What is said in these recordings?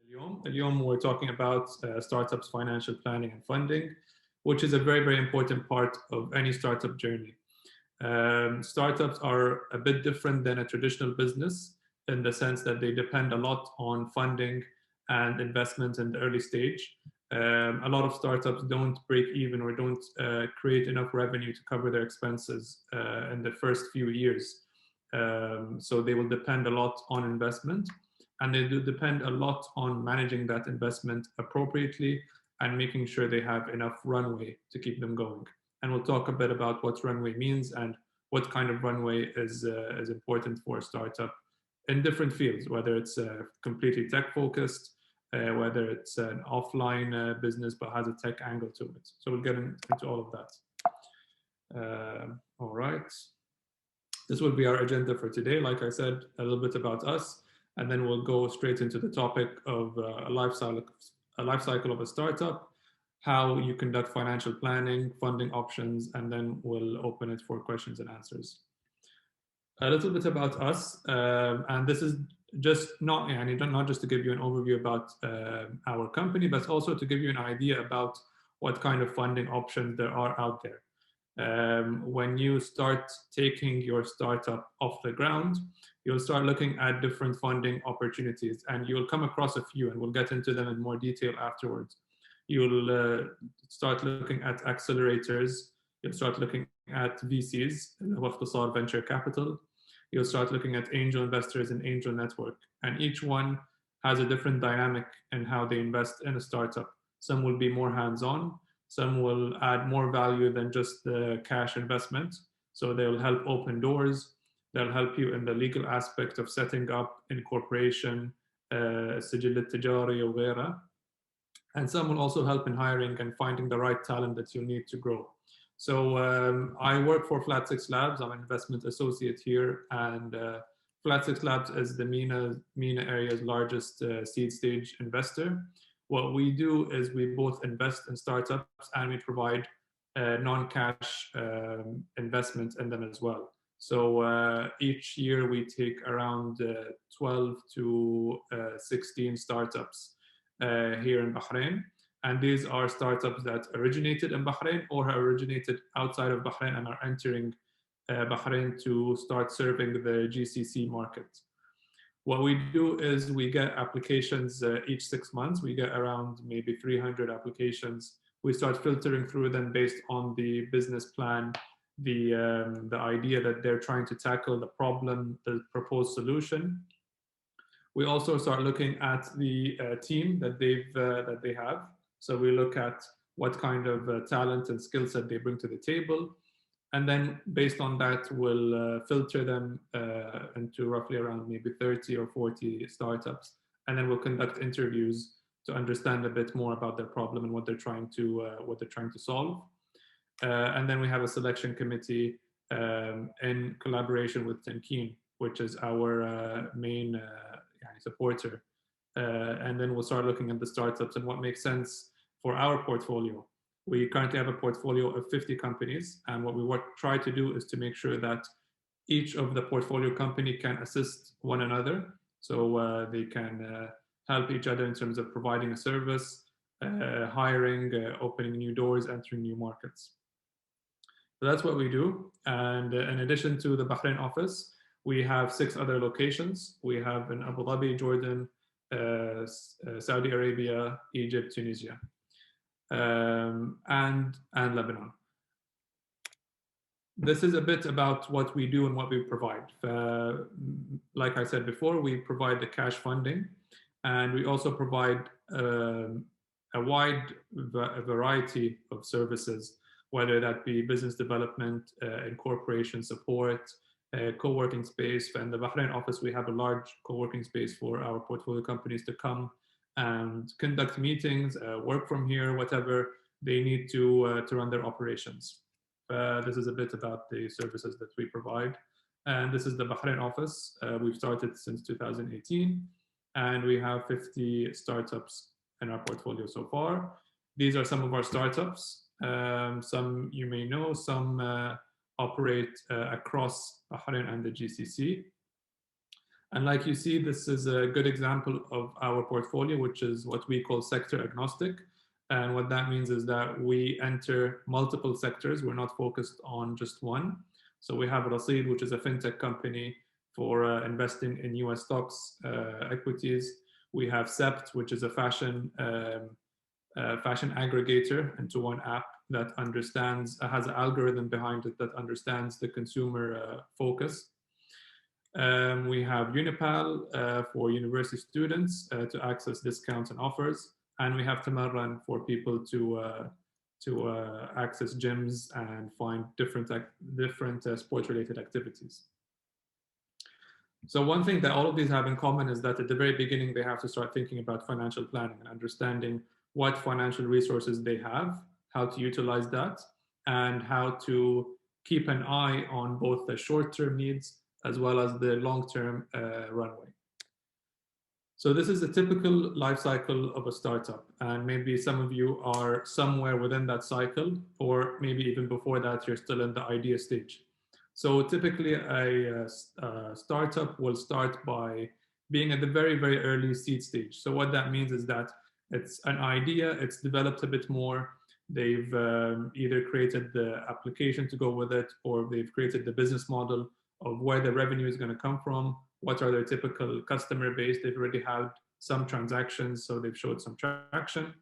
اليوم we're talking about startups, financial planning and funding, which is a very, very important part of any startup journey. Startups are a bit different than a traditional business in the sense that they depend a lot on funding and investment in the early stage. A lot of startups don't break even or don't create enough revenue to cover their expenses in the first few years. So they will depend a lot on investment, and they do depend a lot on managing that investment appropriately and making sure they have enough runway to keep them going. And we'll talk a bit about what runway means and what kind of runway is important for a startup in different fields, whether it's completely tech focused, whether it's an offline business but has a tech angle to it. So we'll get into all of that. All right. This will be our agenda for today. Like I said, a little bit about us, and then we'll go straight into the topic of a life cycle of a startup, how you conduct financial planning, funding options, and then we'll open it for questions and answers. A little bit about us, and this is just not just to give you an overview about our company, but also to give you an idea about what kind of funding options there are out there. When you start taking your startup off the ground, you'll start looking at different funding opportunities, and you'll come across a few, and we'll get into them in more detail afterwards. You'll start looking at accelerators, you'll start looking at VCs, venture capital, you'll start looking at angel investors and angel network, and each one has a different dynamic in how they invest in a startup. Some will be more hands-on, some will add more value than just the cash investment. So they'll help open doors. They'll help you in the legal aspect of setting up incorporation, سجل التجاري وغيرها. And some will also help in hiring and finding the right talent that you need to grow. So I work for Flat6Labs. I'm an investment associate here, and Flat6Labs is the MENA area's largest seed stage investor. What we do is we both invest in startups and we provide non-cash investment in them as well. So each year we take around 12 to 16 startups here in Bahrain. And these are startups that originated in Bahrain or have originated outside of Bahrain and are entering Bahrain to start serving the GCC market. What we do is we get applications each 6 months. We get around maybe 300 applications. We start filtering through them based on the business plan, the idea that they're trying to tackle, the problem, the proposed solution. We also start looking at the team that they have. So we look at what kind of talent and skill set they bring to the table. And then based on that, we'll filter them into roughly around maybe 30 or 40 startups. And then we'll conduct interviews to understand a bit more about their problem and what they're trying to solve. And then we have a selection committee in collaboration with Tenkeen, which is our main supporter. And then we'll start looking at the startups and what makes sense for our portfolio. We currently have a portfolio of 50 companies, and what we try to do is to make sure that each of the portfolio company can assist one another, so they can help each other in terms of providing a service, hiring, opening new doors, entering new markets. So that's what we do. And in addition to the Bahrain office, we have 6 other locations. We have in Abu Dhabi, Jordan, Saudi Arabia, Egypt, Tunisia, and Lebanon. This is a bit about what we do and what we provide. Like I said before, we provide the cash funding, and we also provide a wide variety of services, whether that be business development, incorporation support, co-working space. In the Bahrain office, we have a large co-working space for our portfolio companies to come and conduct meetings, work from here, whatever they need to run their operations. This is a bit about the services that we provide. And this is the Bahrain office. We've started since 2018, and we have 50 startups in our portfolio so far. These are some of our startups. Some you may know, some operate across Bahrain and the GCC. And like you see, this is a good example of our portfolio, which is what we call sector agnostic. And what that means is that we enter multiple sectors. We're not focused on just one. So we have Rasid, which is a fintech company for investing in US stocks, equities. We have Sept, which is a fashion aggregator into one app that understands, has an algorithm behind it that understands the consumer focus. We have Unipal for university students to access discounts and offers. And we have Tamarran for people to access gyms and find different sport-related activities. So one thing that all of these have in common is that at the very beginning, they have to start thinking about financial planning and understanding what financial resources they have, how to utilize that, and how to keep an eye on both the short-term needs as well as the long-term runway. So this is a typical life cycle of a startup, and maybe some of you are somewhere within that cycle, or maybe even before that, you're still in the idea stage. So typically a startup will start by being at the very, very early seed stage. So what that means is that it's an idea, it's developed a bit more, they've either created the application to go with it, or they've created the business model of where the revenue is going to come from, what are their typical customer base. They've already had some transactions, so they've showed some traction.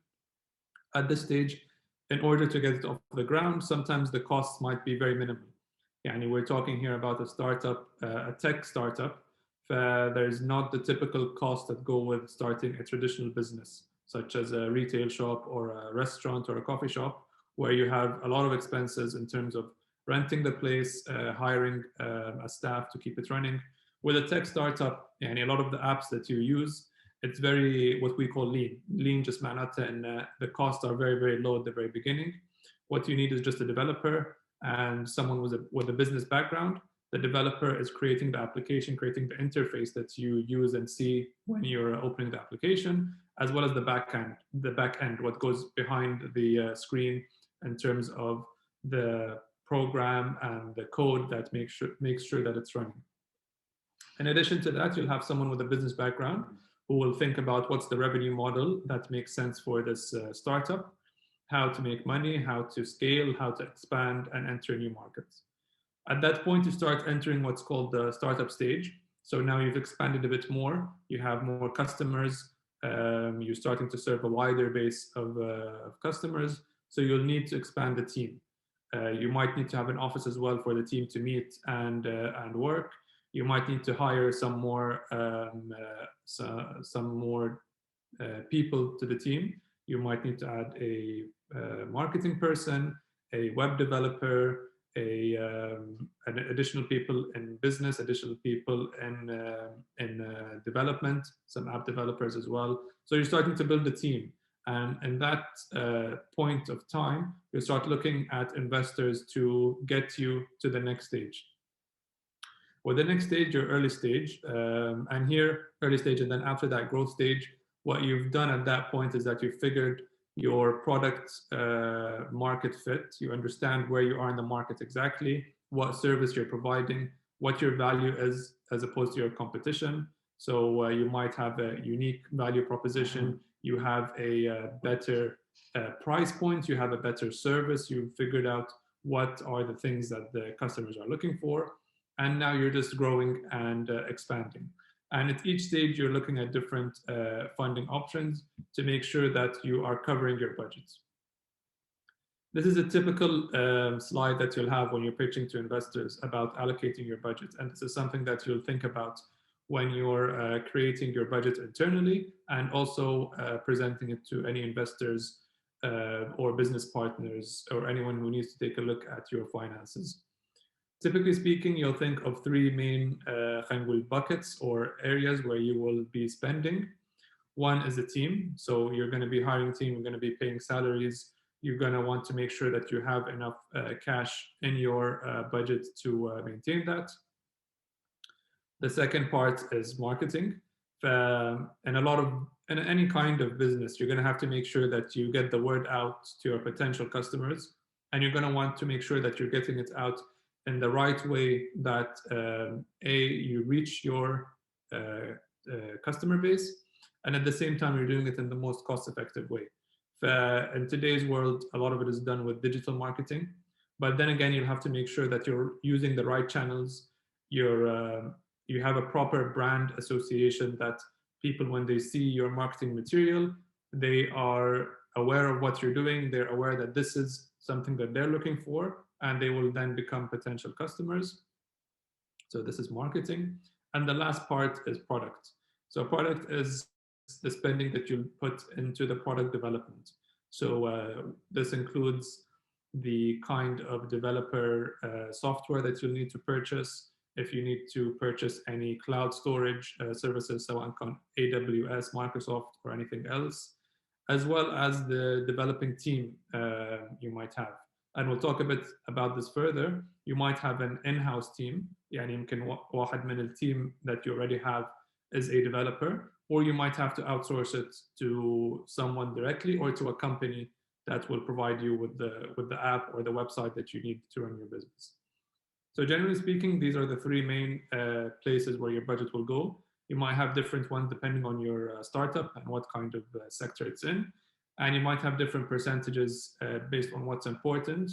At this stage, in order to get it off the ground, sometimes the costs might be very minimal. Yani we're talking here about a startup, a tech startup. There's not the typical costs that go with starting a traditional business, such as a retail shop or a restaurant or a coffee shop, where you have a lot of expenses in terms of renting the place, hiring a staff to keep it running. With a tech startup, and a lot of the apps that you use, it's very what we call lean. Lean just معناتها and the costs are very, very low at the very beginning. What you need is just a developer and someone with a business background. The developer is creating the application, creating the interface that you use and see when you're opening the application, as well as the back end, what goes behind the screen in terms of the program and the code that makes sure that it's running. In addition to that, you'll have someone with a business background who will think about what's the revenue model that makes sense for this startup, how to make money, how to scale, how to expand and enter new markets. At that point, you start entering what's called the startup stage. So now you've expanded a bit more, you have more customers, you're starting to serve a wider base of customers, so you'll need to expand the team. You might need to have an office as well for the team to meet and work. You might need to hire some more people to the team. You might need to add a marketing person, a web developer, an additional people in business, additional people in development, some app developers as well. So you're starting to build a team. And in that point of time, you start looking at investors to get you to the next stage. With the next stage, your early stage, and here, early stage, and then after that growth stage, what you've done at that point is that you've figured your product market fit. You understand where you are in the market exactly, what service you're providing, what your value is as opposed to your competition. So you might have a unique value proposition, you have a better price point, you have a better service, you've figured out what are the things that the customers are looking for, and now you're just growing and expanding. And at each stage, you're looking at different funding options to make sure that you are covering your budgets. This is a typical slide that you'll have when you're pitching to investors about allocating your budget. And this is something that you'll think about when you're creating your budget internally and also presenting it to any investors or business partners or anyone who needs to take a look at your finances. Typically speaking, you'll think of three main buckets or areas where you will be spending. One is the team. So you're going to be hiring a team, you're going to be paying salaries. You're going to want to make sure that you have enough cash in your budget to maintain that. The second part is marketing. In any kind of business, you're going to have to make sure that you get the word out to your potential customers. And you're going to want to make sure that you're getting it out in the right way, that you reach your customer base, and at the same time you're doing it in the most cost-effective way. In today's world, a lot of it is done with digital marketing, but then again, you'll have to make sure that you're using the right channels. You have a proper brand association, that people, when they see your marketing material, they are aware of what you're doing. They're aware that this is something that they're looking for, and they will then become potential customers. So this is marketing. And the last part is product. So product is the spending that you put into the product development. So this includes the kind of developer software that you'll need to purchase. If you need to purchase any cloud storage services, so on AWS, Microsoft, or anything else, as well as the developing team you might have. And we'll talk a bit about this further. You might have an in-house team, يعني يمكن واحد من الteam that you already have is a developer, or you might have to outsource it to someone directly, or to a company that will provide you with the app or the website that you need to run your business. So generally speaking, these are the three main places where your budget will go. You might have different ones depending on your startup and what kind of sector it's in. And you might have different percentages based on what's important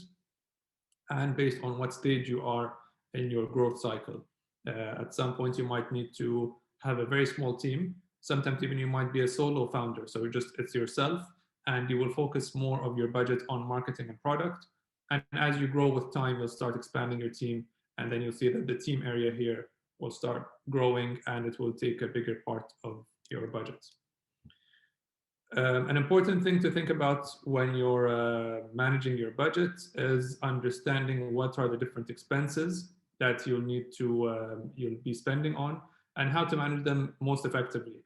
and based on what stage you are in your growth cycle. At some point, you might need to have a very small team. Sometimes even you might be a solo founder. So it's yourself, and you will focus more of your budget on marketing and product. And as you grow with time, you'll start expanding your team, and then you'll see that the team area here will start growing, and it will take a bigger part of your budget. An important thing to think about when you're managing your budget is understanding what are the different expenses that you'll need to you'll be spending on, and how to manage them most effectively.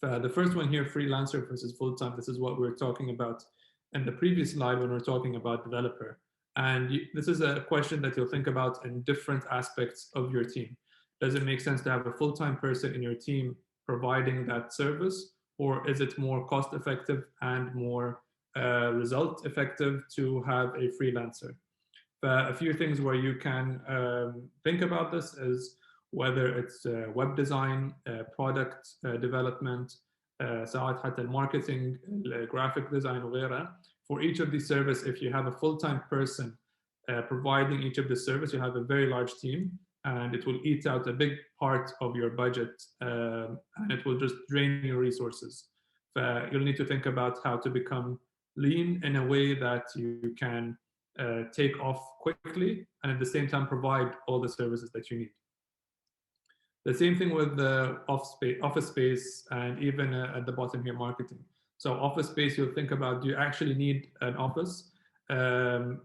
The first one here, freelancer versus full-time, this is what we were talking about in the previous slide when we were talking about developer. And this is a question that you'll think about in different aspects of your team. Does it make sense to have a full-time person in your team providing that service? Or is it more cost effective and more result effective to have a freelancer? A few things where you can think about this is whether it's web design, product development, ساعات حتى marketing, graphic design وغيرها. For each of these services, if you have a full-time person providing each of the service, you have a very large team, and it will eat out a big part of your budget, and it will just drain your resources. You'll need to think about how to become lean in a way that you can take off quickly and at the same time provide all the services that you need. The same thing with the office space, and even at the bottom here, marketing. So office space, you'll think about, do you actually need an office? And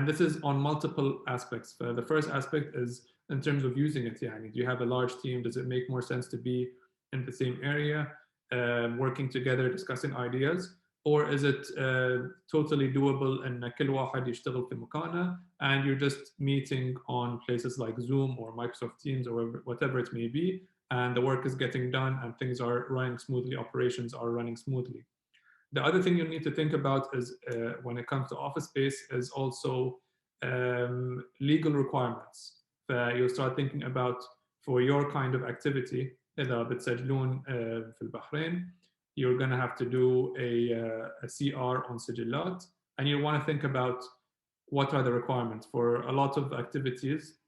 this is on multiple aspects. The first aspect is in terms of using it. Yani, do you have a large team? Does it make more sense to be in the same area, working together, discussing ideas? Or is it totally doable in كل واحد يشتغل في مكانه, and you're just meeting on places like Zoom or Microsoft Teams or whatever it may be, and the work is getting done and things are running smoothly, operations are running smoothly. The other thing you need to think about is when it comes to office space is also legal requirements. You'll start thinking about, for your kind of activity, إذا بتسجلون في البحرين, you're going to have to do a CR on سجلات, and you want to think about what are the requirements. For a lot of activities,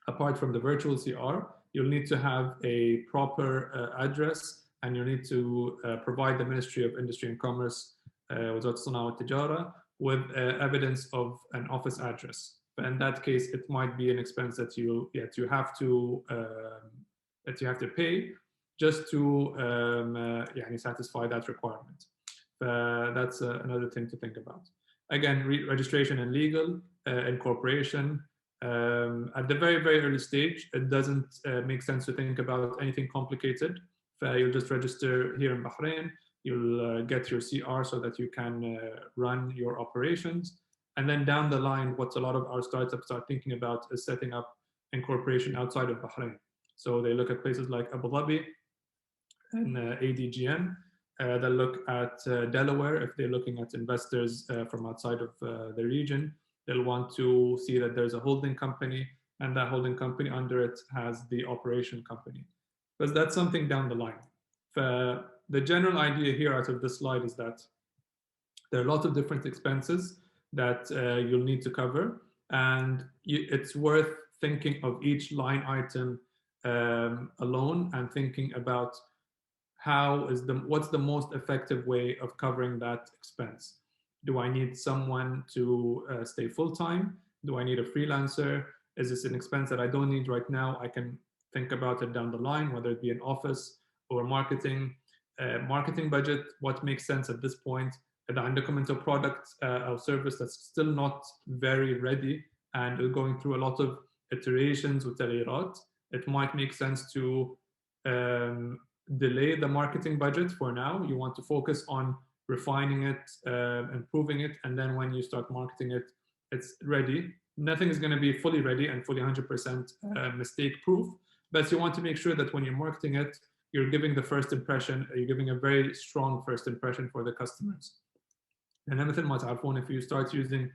apart from the virtual CR, you'll need to have a proper address, and you need to provide the Ministry of Industry and Commerce, وزارة الصناعة والتجارة, with evidence of an office address. But in that case, it might be an expense that you have to pay just to satisfy that requirement. That's another thing to think about. Again, registration and legal, incorporation. At the very, very early stage, it doesn't make sense to think about anything complicated. You'll just register here in Bahrain. You'll get your CR so that you can run your operations. And then down the line, what a lot of our startups are thinking about is setting up incorporation outside of Bahrain. So they look at places like Abu Dhabi and ADGM. They'll look at Delaware if they're looking at investors from outside of the region. They'll want to see that there's a holding company, and that holding company under it has the operation company. But that's something down the line. The general idea here out of this slide is that there are a lot of different expenses that you'll need to cover, and it's worth thinking of each line item alone and thinking about what's the most effective way of covering that expense. Do I need someone to stay full-time? Do I need a freelancer? Is this an expense that I don't need right now? I can think about it down the line, whether it be an office or marketing. Marketing budget, what makes sense at this point? إذا عندكم into product or service that's still not very ready and going through a lot of iterations وتغييرات, it might make sense to delay the marketing budget for now. You want to focus on refining it, improving it, and then when you start marketing it, it's ready. Nothing is going to be fully ready and fully 100% mistake proof, but you want to make sure that when you're marketing it, you're giving the first impression, you're giving a very strong first impression for the customers. And مثل ما تعرفون, if you start using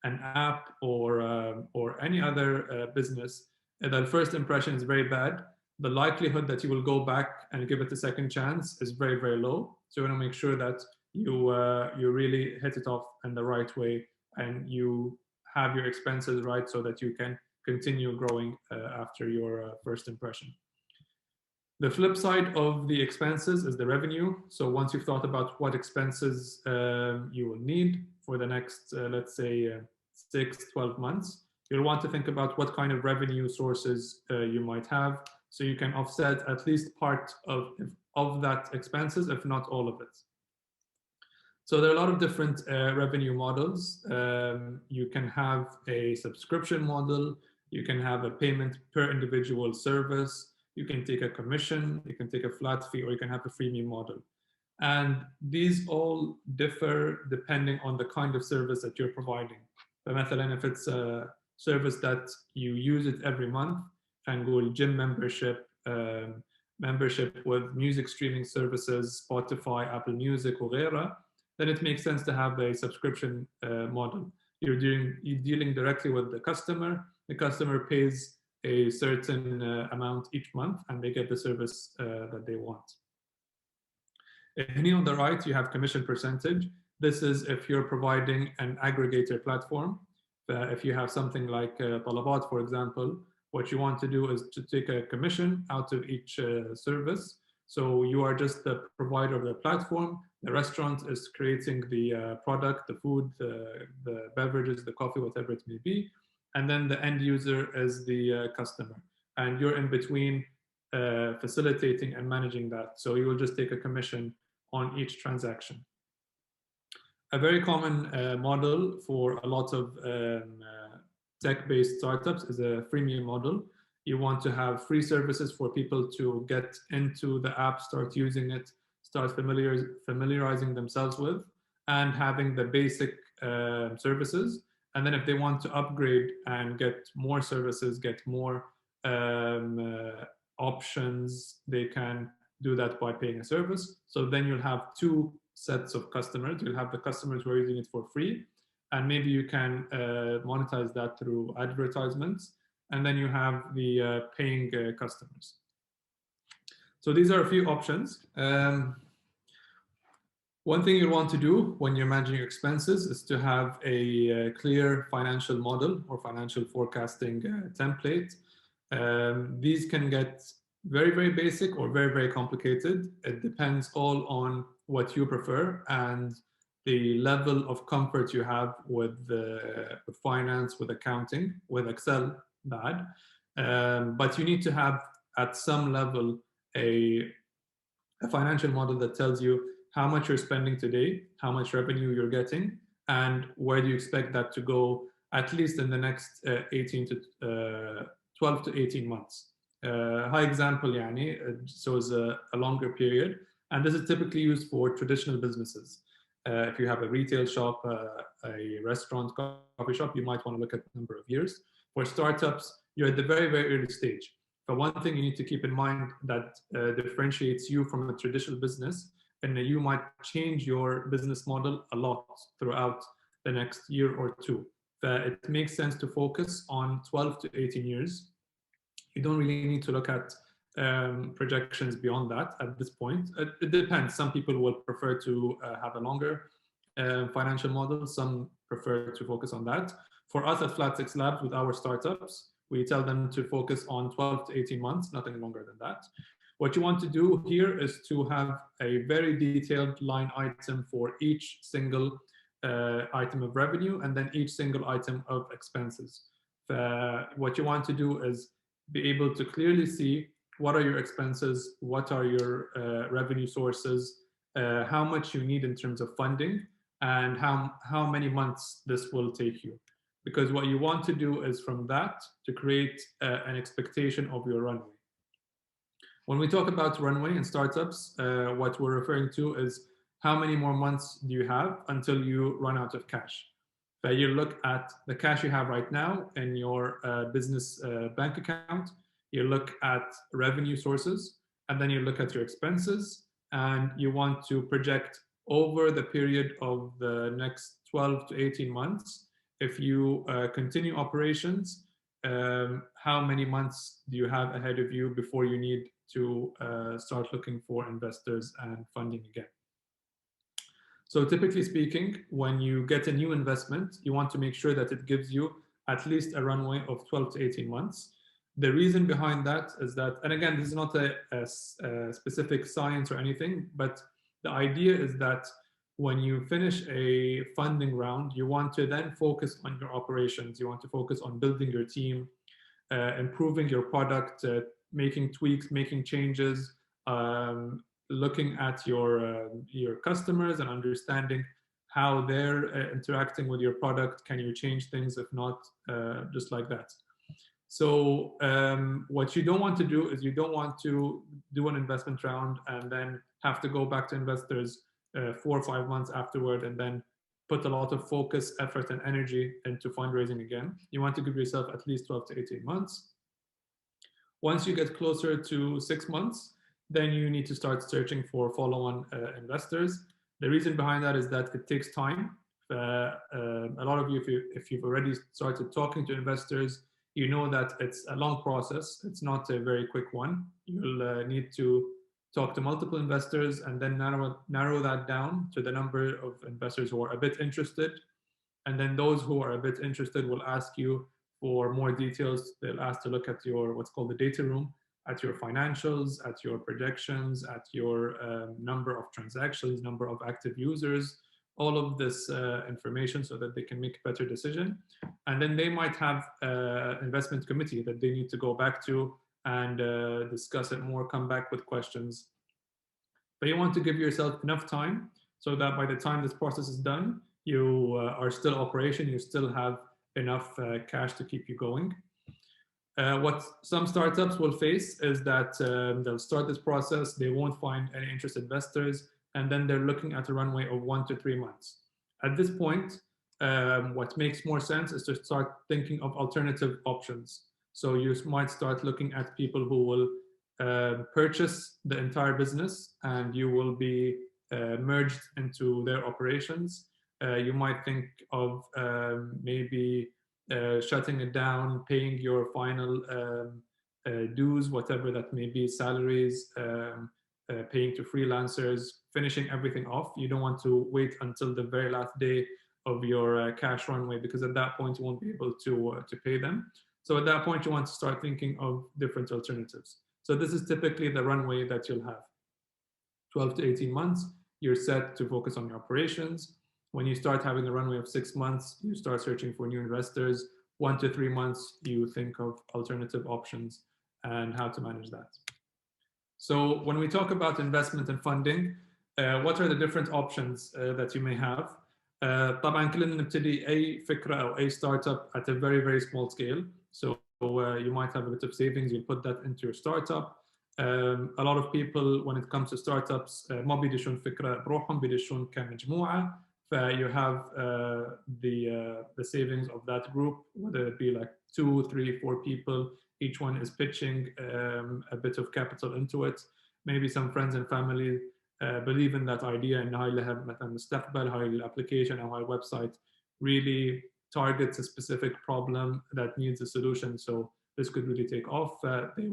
an app or any other business, and the first impression is very bad, the likelihood that you will go back and give it a second chance is very, very low. So you want to make sure that you really hit it off in the right way and you have your expenses right so that you can continue growing after your first impression. The flip side of the expenses is the revenue. So once you've thought about what expenses you will need for the next, let's say, 6-12 months, you'll want to think about what kind of revenue sources you might have, so you can offset at least part of that expenses, if not all of it. So there are a lot of different revenue models. You can have a subscription model, you can have a payment per individual service, you can take a commission, you can take a flat fee, or you can have a freemium model. And these all differ depending on the kind of service that you're providing. So مثلا, if it's a service that you use it every month, and go gym membership, membership with music streaming services, Spotify, Apple Music, وغيرها, then it makes sense to have a subscription model. You're dealing directly with the customer pays a certain amount each month, and they get the service that they want. Here on the right, you have commission percentage. This is if you're providing an aggregator platform. If you have something like Talabat, for example, what you want to do is to take a commission out of each service. So you are just the provider of the platform. The restaurant is creating the product, the food, the beverages, the coffee, whatever it may be. And then the end user is the customer. And you're in between facilitating and managing that. So you will just take a commission on each transaction. A very common model for a lot of tech-based startups is a freemium model. You want to have free services for people to get into the app, start using it, start familiarizing themselves with, and having the basic services. And then if they want to upgrade and get more services, get more options, they can do that by paying a service. So then you'll have two sets of customers. You'll have the customers who are using it for free, and maybe you can monetize that through advertisements. And then you have the paying customers. So these are a few options. One thing you want to do when you're managing your expenses is to have a clear financial model or financial forecasting template. These can get very, very basic or very, very complicated. It depends all on what you prefer and the level of comfort you have with finance, with accounting, with Excel, bad. But you need to have at some level a financial model that tells you how much you're spending today, how much revenue you're getting, and where do you expect that to go at least in the next 12 to 18 months. High example, yani, shows a longer period, and this is typically used for traditional businesses. If you have a retail shop, a restaurant, coffee shop, you might want to look at the number of years. For startups, you're at the very, very early stage. But one thing you need to keep in mind that differentiates you from a traditional business, and you might change your business model a lot throughout the next year or two. It makes sense to focus on 12 to 18 years. You don't really need to look at projections beyond that at this point. It depends. Some people will prefer to have a longer financial model. Some prefer to focus on that. For us at Flat6Labs, with our startups, we tell them to focus on 12 to 18 months, nothing longer than that. What you want to do here is to have a very detailed line item for each single item of revenue, and then each single item of expenses. What you want to do is be able to clearly see what are your expenses, what are your revenue sources, how much you need in terms of funding, and how many months this will take you. Because what you want to do is from that to create an expectation of your runway. When we talk about runway in startups, what we're referring to is how many more months do you have until you run out of cash. You look at the cash you have right now in your business bank account, you look at revenue sources, and then you look at your expenses, and you want to project over the period of the next 12 to 18 months. If you continue operations, how many months do you have ahead of you before you need to start looking for investors and funding again? So typically speaking, when you get a new investment, you want to make sure that it gives you at least a runway of 12 to 18 months. The reason behind that is that, and again, this is not a specific science or anything, but the idea is that when you finish a funding round, you want to then focus on your operations. You want to focus on building your team, improving your product, making tweaks, making changes, looking at your customers and understanding how they're interacting with your product. Can you change things? If not, just like that. So what you don't want to do is you don't want to do an investment round and then have to go back to investors 4 or 5 months afterward and then put a lot of focus, effort, and energy into fundraising again. You want to give yourself at least 12 to 18 months. Once you get closer to 6 months, then you need to start searching for follow-on investors. The reason behind that is that it takes time. A lot of you, if you've already started talking to investors, you know that it's a long process. It's not a very quick one. You'll need to talk to multiple investors and then narrow that down to the number of investors who are a bit interested. And then those who are a bit interested will ask you for more details. They'll ask to look at your what's called the data room, at your financials, at your projections, at your number of transactions, number of active users, all of this information so that they can make a better decision. And then they might have an investment committee that they need to go back to and discuss it more, come back with questions. But you want to give yourself enough time so that by the time this process is done, you are still operation, you still have enough cash to keep you going. What some startups will face is that they'll start this process, they won't find any interested investors, and then they're looking at a runway of 1 to 3 months. At this point, what makes more sense is to start thinking of alternative options. So you might start looking at people who will purchase the entire business and you will be merged into their operations. You might think of maybe shutting it down, paying your final dues, whatever that may be, salaries, paying to freelancers, finishing everything off. You don't want to wait until the very last day of your cash runway, because at that point you won't be able to pay them. So at that point you want to start thinking of different alternatives. So this is typically the runway that you'll have. 12 to 18 months, you're set to focus on your operations. When you start having a runway of 6 months, you start searching for new investors. 1 to 3 months, you think of alternative options and how to manage that. So when we talk about investment and funding, what are the different options that you may have? طبعا كلنا نبتدي أي فكرة أو أي startup at a very, very small scale. So you might have a bit of savings, you put that into your startup. A lot of people, when it comes to startups, ما بيدشون فكرة بروحهم, بيدشون كمجموعة. You have the savings of that group, whether it be like 2, 3, 4 people. Each one is pitching a bit of capital into it. Maybe some friends and family believe in that idea, and هاي لها مثلا مستقبل, هاي الapplication or هاي website really targets a specific problem that needs a solution. So this could really take off, they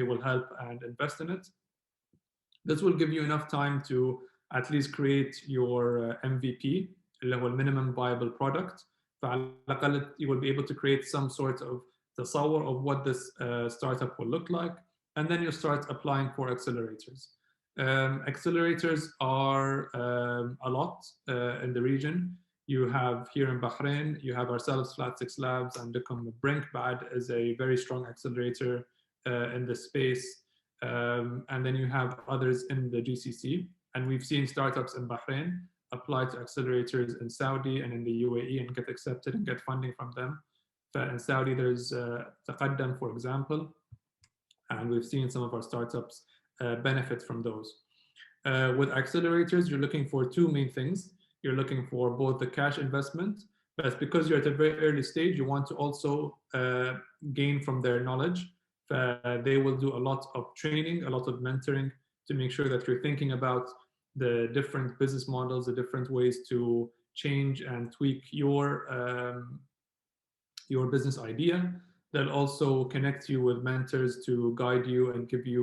will help and invest in it. This will give you enough time to at least create your MVP, اللي هو minimum viable product. فعلى الأقل you will be able to create some sort of تصور of what this startup will look like, and then you start applying for accelerators. Accelerators are a lot in the region. You have here in Bahrain, you have ourselves, Flat6Labs, and Brinkbad is a very strong accelerator in this space. And then you have others in the GCC. And we've seen startups in Bahrain apply to accelerators in Saudi and in the UAE and get accepted and get funding from them. But in Saudi, there's Taqaddam, for example, and we've seen some of our startups benefit from those. With accelerators, you're looking for two main things. You're looking for both the cash investment, but because you're at a very early stage, you want to also gain from their knowledge. They will do a lot of training, a lot of mentoring to make sure that you're thinking about the different business models, the different ways to change and tweak your business idea. They'll also connect you with mentors to guide you and give you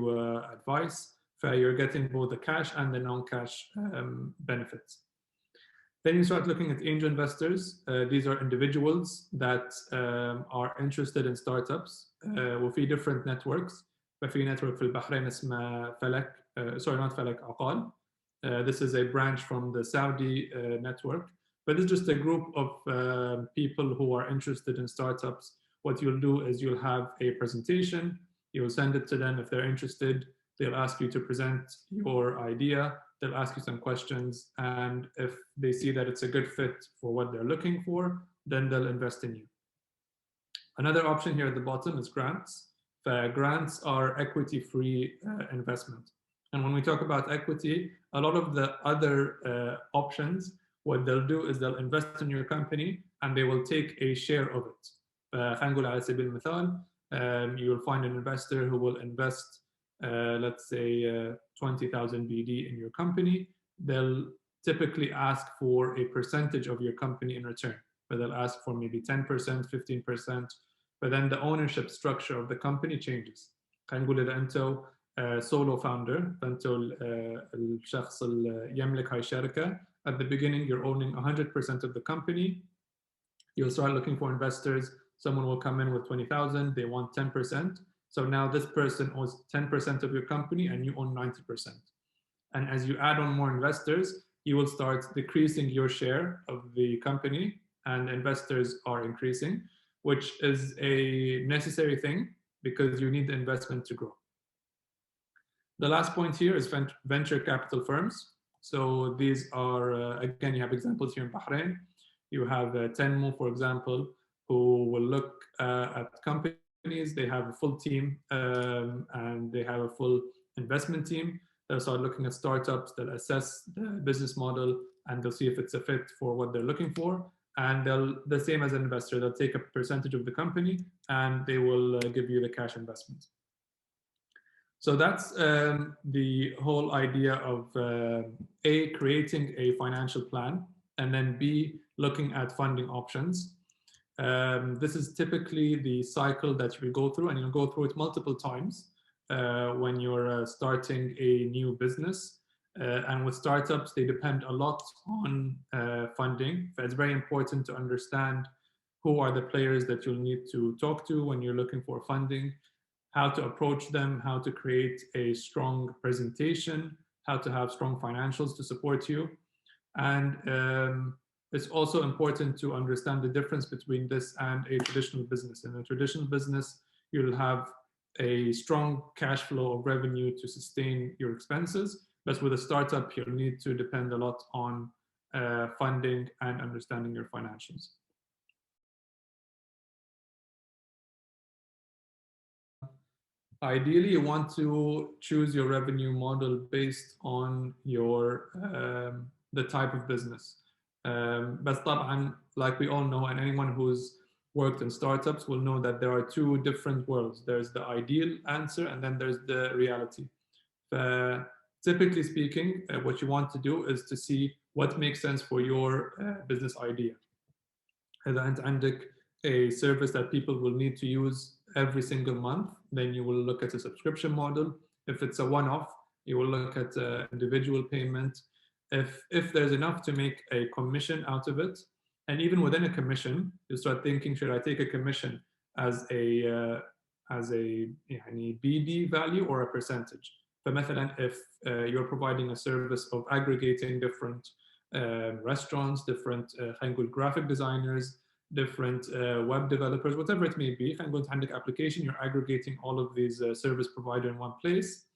advice. You're getting both the cash and the non-cash benefits. Then you start looking at angel investors. These are individuals that are interested in startups. وفي different networks. ففي network في البحرين اسمه فلك. Sorry, not فلك, عقال. This is a branch from the Saudi network. But it's just a group of people who are interested in startups. What you'll do is you'll have a presentation. You'll send it to them if they're interested. They'll ask you to present your idea. They'll ask you some questions. And if they see that it's a good fit for what they're looking for, then they'll invest in you. Another option here at the bottom is grants. Grants are equity-free investment. And when we talk about equity, a lot of the other options, what they'll do is they'll invest in your company and they will take a share of it. خلينا نقول على سبيل المثال, you will find an investor who will invest, let's say, 20,000 BD in your company. They'll typically ask for a percentage of your company in return, but they'll ask for maybe 10%, 15%. But then the ownership structure of the company changes. خلينا نقول إذا أنتوا solo founder, فأنتوا الشخص اللي يملك هاي الشركة, at the beginning you're owning 100% of the company. You'll start looking for investors. Someone will come in with 20,000, they want 10%. So now this person owns 10% of your company and you own 90%. And as you add on more investors, you will start decreasing your share of the company and investors are increasing, which is a necessary thing because you need the investment to grow. The last point here is venture capital firms. So these are, again, you have examples here in Bahrain. You have Tenmo, for example, who will look at companies. They have a full team and they have a full investment team. They'll start looking at startups, they'll assess the business model, and they'll see if it's a fit for what they're looking for. And the same as an investor, they'll take a percentage of the company and they will give you the cash investment. So that's the whole idea of A, creating a financial plan, and then B, looking at funding options. This is typically the cycle that you will go through, and you'll go through it multiple times when you're starting a new business. And with startups, they depend a lot on funding. But it's very important to understand who are the players that you'll need to talk to when you're looking for funding, how to approach them, how to create a strong presentation, how to have strong financials to support you. And it's also important to understand the difference between this and a traditional business. In a traditional business, you'll have a strong cash flow of revenue to sustain your expenses. But with a startup, you'll need to depend a lot on funding and understanding your financials. Ideally, you want to choose your revenue model based on your the type of business. But طبعاً, like we all know, and anyone who's worked in startups will know that there are two different worlds. There's the ideal answer, and then there's the reality. Typically speaking, what you want to do is to see what makes sense for your business idea. إذا أنت عندك a service that people will need to use every single month, then you will look at a subscription model. If it's a one-off, you will look at individual payment. If there's enough to make a commission out of it, and even within a commission, you start thinking, should I take a commission as a يعني BD value or a percentage? فمثلا if you're providing a service of aggregating different restaurants, different خلينا نقول graphic designers, different web developers, whatever it may be, خلينا نقول عندك application, you're aggregating all of these service provider in one place.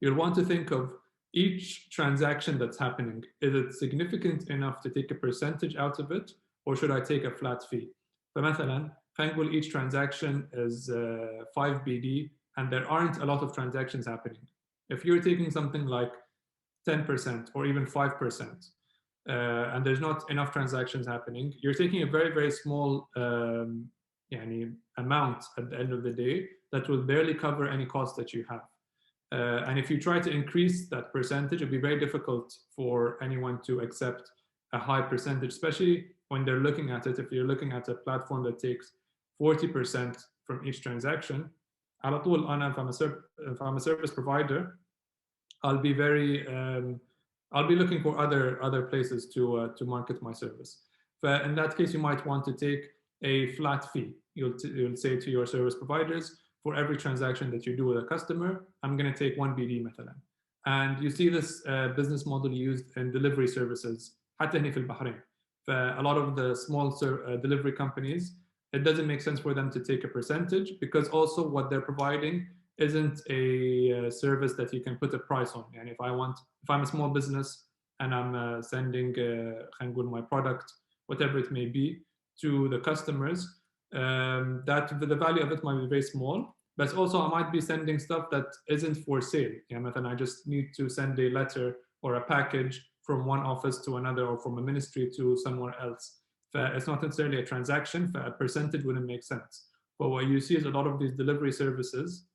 You'll want to think of each transaction that's happening. Is it significant enough to take a percentage out of it, or should I take a flat fee? فمثلا خلينا نقول each transaction is 5 BD and there aren't a lot of transactions happening. If you're taking something like 10% or even 5%, and there's not enough transactions happening, you're taking a very, very small amount at the end of the day that will barely cover any cost that you have. And if you try to increase that percentage, it'll be very difficult for anyone to accept a high percentage, especially when they're looking at it. If you're looking at a platform that takes 40% from each transaction, على طول أنا if I'm a service provider, I'll be looking for other places to market my service. But in that case, you might want to take a flat fee. You'll say to your service providers, for every transaction that you do with a customer, I'm going to take 1 BD مثلا. And you see this business model used in delivery services حتى هنا في البحرين. A lot of the small delivery companies, it doesn't make sense for them to take a percentage, because also what they're providing isn't a service that you can put a price on. And if I'm a small business and I'm sending my product, whatever it may be, to the customers, that the value of it might be very small, but also I might be sending stuff that isn't for sale. And I just need to send a letter or a package from one office to another, or from a ministry to somewhere else. It's not necessarily a transaction. A percentage wouldn't make sense. But what you see is a lot of these delivery services,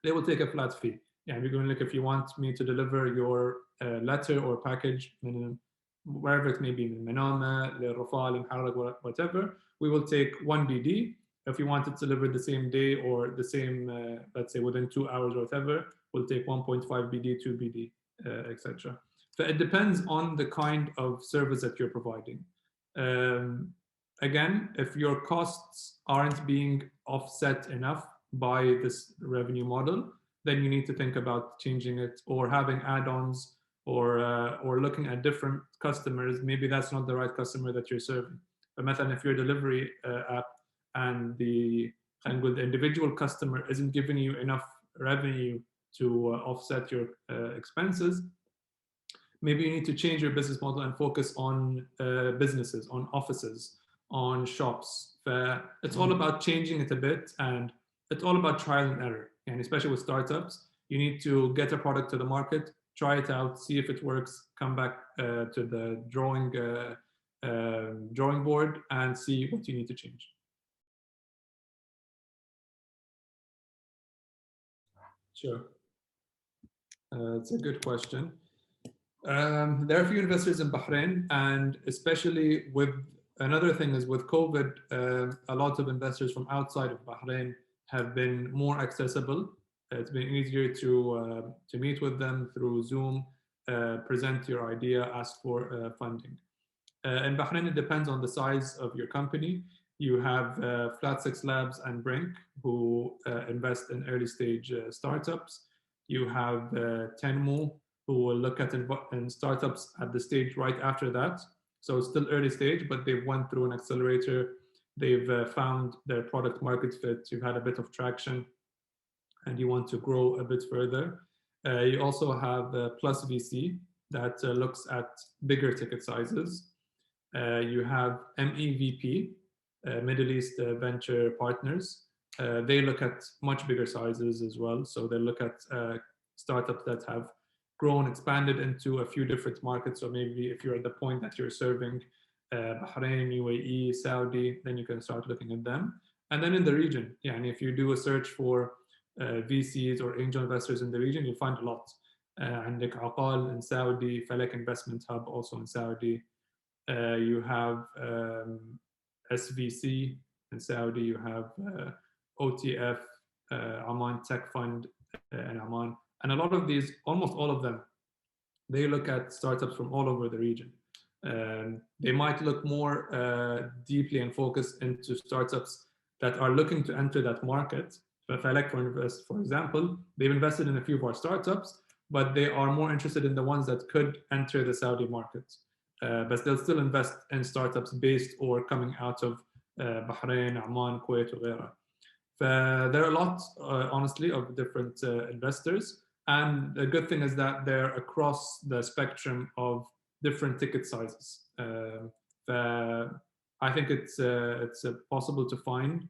they will take a flat fee. We're going to look, if you want me to deliver your letter or package, wherever it may be, Manama, Rafal, whatever, we will take 1 BD. If you want it delivered the same day or the same, let's say within 2 hours or whatever, we'll take 1.5 BD, 2 BD, etc. So it depends on the kind of service that you're providing. Again, if your costs aren't being offset enough by this revenue model, then you need to think about changing it, or having add-ons, or looking at different customers. Maybe that's not the right customer that you're serving. But if you're a delivery app and the individual customer isn't giving you enough revenue to offset your expenses, maybe you need to change your business model and focus on businesses, on offices, on shops. It's all about changing it a bit, and it's all about trial and error. And especially with startups, you need to get a product to the market, try it out, see if it works, come back to the drawing board and see what you need to change. Sure. It's a good question. There are a few investors in Bahrain, and especially with another thing is with COVID, a lot of investors from outside of Bahrain have been more accessible. It's been easier to meet with them through Zoom, present your idea, ask for funding. In Bahrain, it depends on the size of your company. You have Flat6Labs and Brink, who invest in early stage startups. You have Tenmu, who will look at in startups at the stage right after that. So it's still early stage, but they've went through an accelerator. They've found their product market fit. You've had a bit of traction, and you want to grow a bit further. You also have Plus VC that looks at bigger ticket sizes. You have MEVP, Middle East Venture Partners. They look at much bigger sizes as well. So they look at startups that have grown, expanded into a few different markets. So maybe if you're at the point that you're serving Bahrain, UAE, Saudi, then you can start looking at them. And then in the region, and if you do a search for VCs or angel investors in the region, you'll find a lot. عندك عقال in Saudi, Falak Investment Hub also in Saudi. You have SVC in Saudi. You have OTF, Oman Tech Fund in Oman. And a lot of these, almost all of them, they look at startups from all over the region. They might look more deeply and focus into startups that are looking to enter that market. So if I like, for example, they've invested in a few of our startups, but they are more interested in the ones that could enter the Saudi market. But they'll still invest in startups based or coming out of Bahrain, Oman, Kuwait, or there are a lot, honestly, of different investors. And the good thing is that they're across the spectrum of different ticket sizes. I think it's possible to find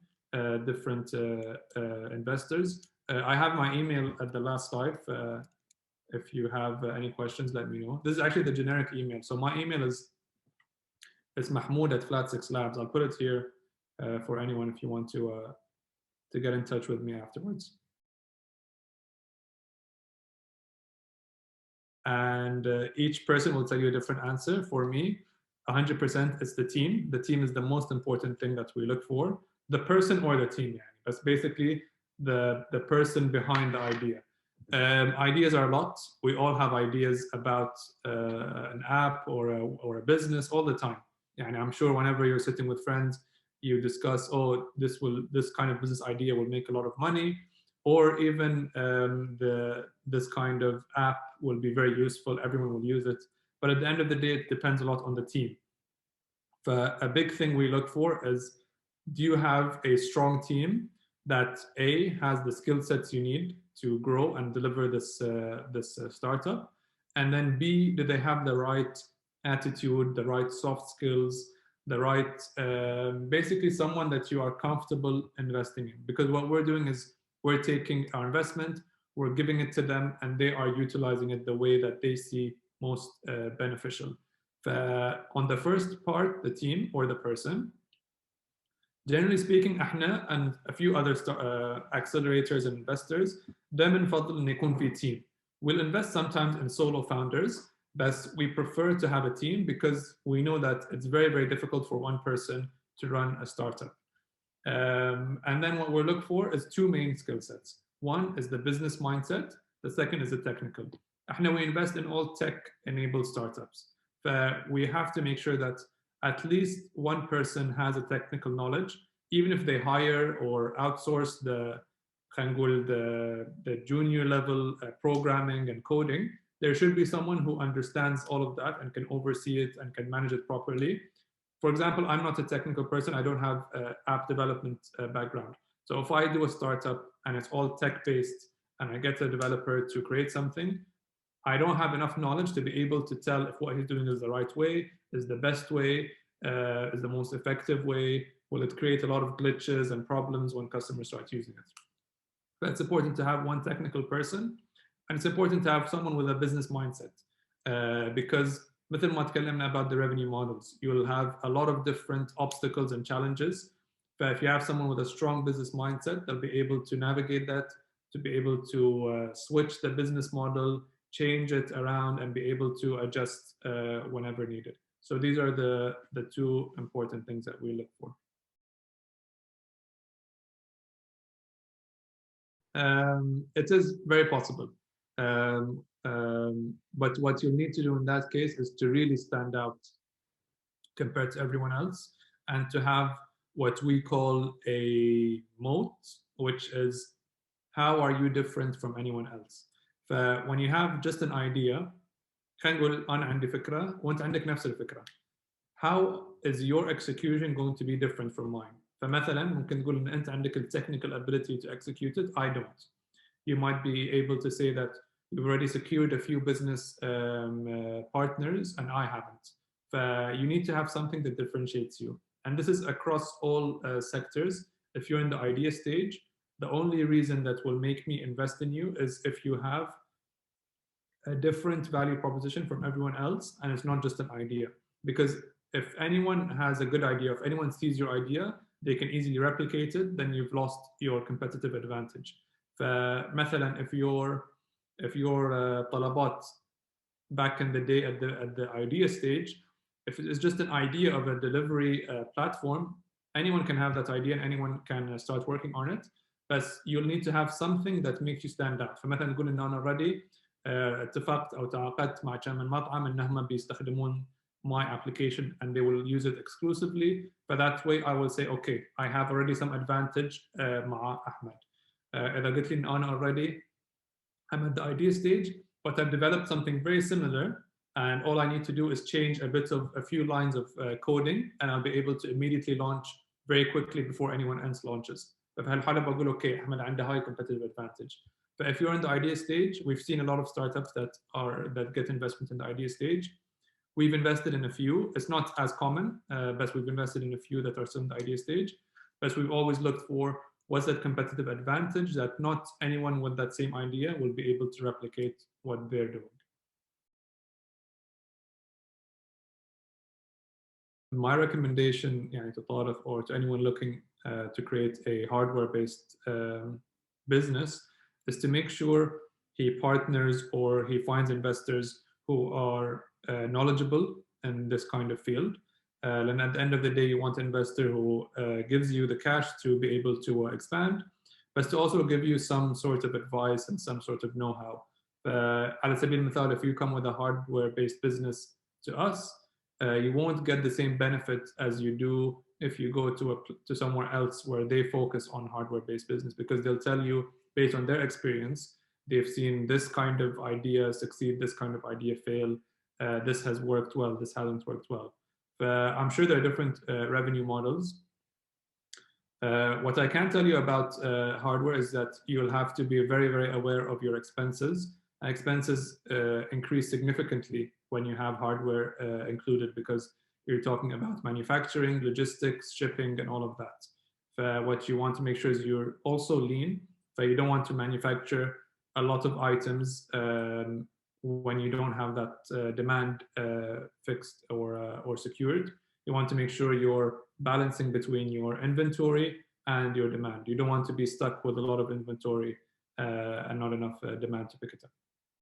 different investors. I have my email at the last slide. If you have any questions, let me know. This is actually the generic email. So my email is Mahmood at Flat6Labs. I'll put it here for anyone if you want to get in touch with me afterwards. And each person will tell you a different answer. For me, 100% it's the team. The team is the most important thing that we look for. The person or the team. That's basically the person behind the idea. Ideas are a lot. We all have ideas about an app or a business all the time. And I'm sure whenever you're sitting with friends, you discuss, oh, this kind of business idea will make a lot of money, or even this kind of app will be very useful, everyone will use it. But at the end of the day, it depends a lot on the team. A big thing we look for is, do you have a strong team that A, has the skill sets you need to grow and deliver this startup? And then B, do they have the right attitude, the right soft skills, the right, basically someone that you are comfortable investing in? Because what we're doing is we're taking our investment, we're giving it to them, and they are utilizing it the way that they see most beneficial. On the first part, the team or the person, generally speaking, احنا and a few other accelerators and investors دائما نفضل إن يكون في team. We'll invest sometimes in solo founders, but we prefer to have a team because we know that it's very, very difficult for one person to run a startup. And then what we're looking for is two main skill sets. One is the business mindset. The second is the technical. We invest in all tech-enabled startups. We have to make sure that at least one person has a technical knowledge, even if they hire or outsource the junior level programming and coding. There should be someone who understands all of that and can oversee it and can manage it properly. For example, I'm not a technical person. I don't have an app development background. So if I do a startup and it's all tech-based and I get a developer to create something, I don't have enough knowledge to be able to tell if what he's doing is the right way, is the best way, is the most effective way. Will it create a lot of glitches and problems when customers start using it? But it's important to have one technical person, and it's important to have someone with a business mindset, because مثل ما تكلمنا about the revenue models, you'll have a lot of different obstacles and challenges. But if you have someone with a strong business mindset, they'll be able to navigate that, to be able to switch the business model, change it around, and be able to adjust whenever needed. So these are the two important things that we look for. It is very possible. But what you need to do in that case is to really stand out compared to everyone else, and to have what we call a moat, which is how are you different from anyone else. When you have just an idea, خلينا نقول أنا عندي فكرة وأنت عندك نفس الفكرة. How is your execution going to be different from mine? فمثلا ممكن تقول إن أنت عندك the technical ability to execute it. I don't. You might be able to say that you've already secured a few business partners and I haven't. You need to have something that differentiates you. And this is across all sectors. If you're in the idea stage, the only reason that will make me invest in you is if you have a different value proposition from everyone else, and it's not just an idea. Because if anyone has a good idea, if anyone sees your idea, they can easily replicate it, then you've lost your competitive advantage. مثلا if your طلبات back in the day at the idea stage, if it's just an idea of a delivery platform, anyone can have that idea and anyone can start working on it, but you'll need to have something that makes you stand out. فمثلا نقول إن أنا already اتفقت أو تعاقدت مع كم من مطعم إنهم بيستخدمون my application and they will use it exclusively. But that way I will say, okay, I have already some advantage مع أحمد. إذا قلت لي إن أنا already I'm at the idea stage, but I've developed something very similar, and all I need to do is change a few lines of coding, and I'll be able to immediately launch very quickly before anyone else launches. ففي هالحالة بقول okay, أحمد عنده high competitive advantage. But if you're in the idea stage, we've seen a lot of startups that get investment in the idea stage. We've invested in a few. It's not as common, but we've invested in a few that are still in the idea stage. But we've always looked for what's that competitive advantage that not anyone with that same idea will be able to replicate what they're doing. My recommendation to Tarek or to anyone looking to create a hardware-based business is to make sure he partners or he finds investors who are knowledgeable in this kind of field. And at the end of the day, you want an investor who gives you the cash to be able to expand, but to also give you some sort of advice and some sort of know-how. على سبيل المثال, if you come with a hardware-based business to us, you won't get the same benefit as you do if you go to somewhere else where they focus on hardware-based business, because they'll tell you based on their experience, they've seen this kind of idea succeed, this kind of idea fail, this has worked well, this hasn't worked well. I'm sure there are different revenue models. What I can tell you about hardware is that you'll have to be very, very aware of your expenses. Expenses increase significantly when you have hardware included, because you're talking about manufacturing, logistics, shipping, and all of that. What you want to make sure is you're also lean. You don't want to manufacture a lot of items when you don't have that demand fixed or secured. You want to make sure you're balancing between your inventory and your demand. You don't want to be stuck with a lot of inventory and not enough demand to pick it up.